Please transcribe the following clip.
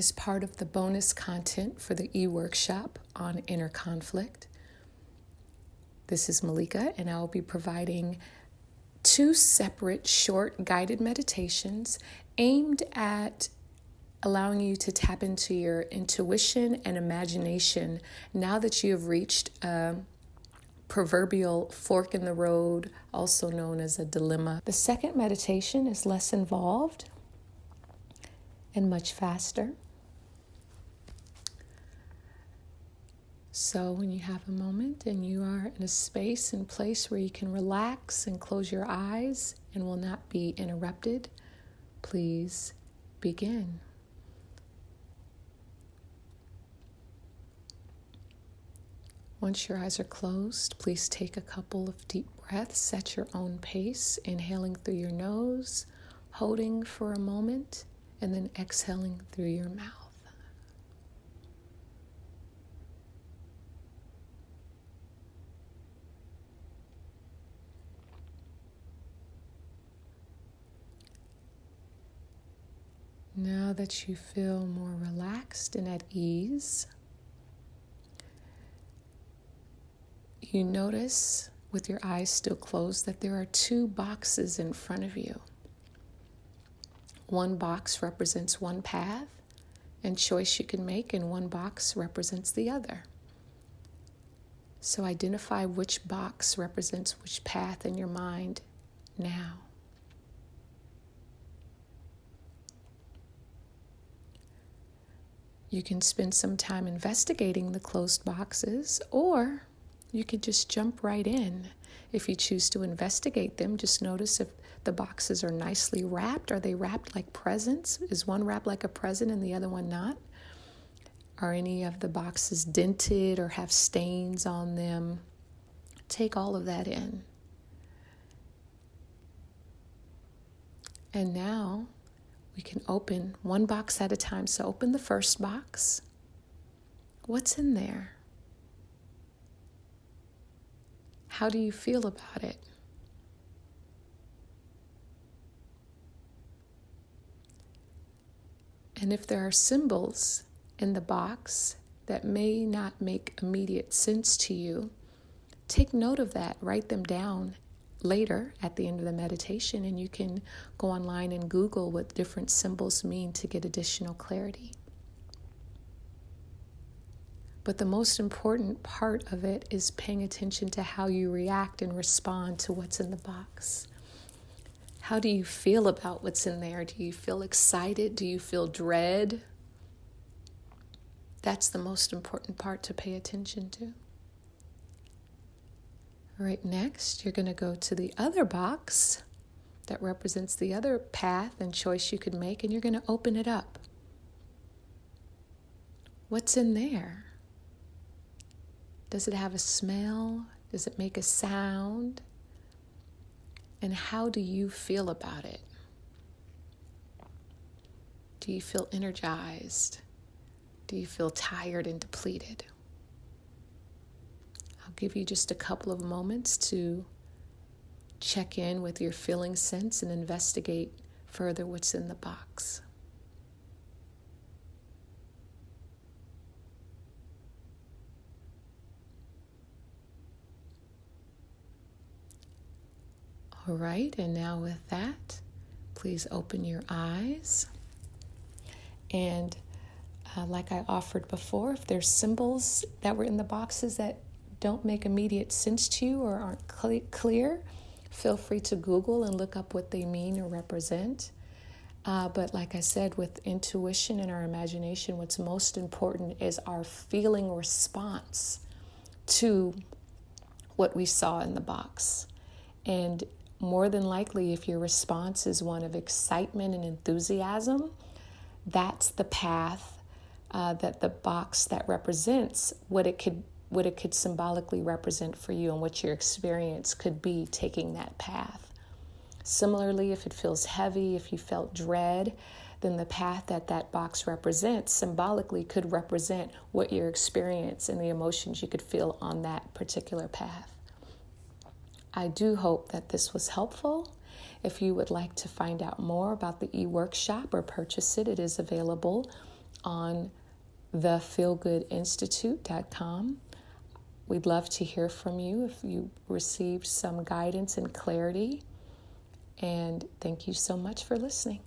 is part of the bonus content for the e-workshop on inner conflict. This is Malika, and I will be providing 2 separate short guided meditations aimed at allowing you to tap into your intuition and imagination now that you have reached a proverbial fork in the road, also known as a dilemma. The second meditation is less involved and much faster. So when you have a moment and you are in a space and place where you can relax and close your eyes and will not be interrupted, please begin. Once your eyes are closed, please take a couple of deep breaths at your own pace, inhaling through your nose, holding for a moment, and then exhaling through your mouth. Now that you feel more relaxed and at ease, you notice with your eyes still closed that there are 2 boxes in front of you. One box represents one path and choice you can make, and one box represents the other. So identify which box represents which path in your mind now. You can spend some time investigating the closed boxes, or you could just jump right in. If you choose to investigate them, just notice if the boxes are nicely wrapped. Are they wrapped like presents? Is one wrapped like a present and the other one not? Are any of the boxes dented or have stains on them? Take all of that in. And now we can open one box at a time. So open the first box. What's in there? How do you feel about it? And if there are symbols in the box that may not make immediate sense to you, take note of that. Write them down later at the end of the meditation, and you can go online and Google what different symbols mean to get additional clarity. But the most important part of it is paying attention to how you react and respond to what's in the box. How do you feel about what's in there? Do you feel excited? Do you feel dread? That's the most important part to pay attention to. All right, next, you're going to go to the other box that represents the other path and choice you could make, and you're going to open it up. What's in there? Does it have a smell? Does it make a sound? And how do you feel about it? Do you feel energized? Do you feel tired and depleted? I'll give you just a couple of moments to check in with your feeling sense and investigate further what's in the box. All right, and now with that, please open your eyes. And like I offered before, if there's symbols that were in the boxes that don't make immediate sense to you or aren't clear, feel free to Google and look up what they mean or represent. But like I said, with intuition and our imagination, what's most important is our feeling response to what we saw in the box. And more than likely, if your response is one of excitement and enthusiasm, that's the path that the box that represents what it could symbolically represent for you and what your experience could be taking that path. Similarly, if it feels heavy, if you felt dread, then the path that box represents symbolically could represent what your experience and the emotions you could feel on that particular path. I do hope that this was helpful. If you would like to find out more about the e-workshop or purchase it, it is available on thefeelgoodinstitute.com. We'd love to hear from you if you received some guidance and clarity. And thank you so much for listening.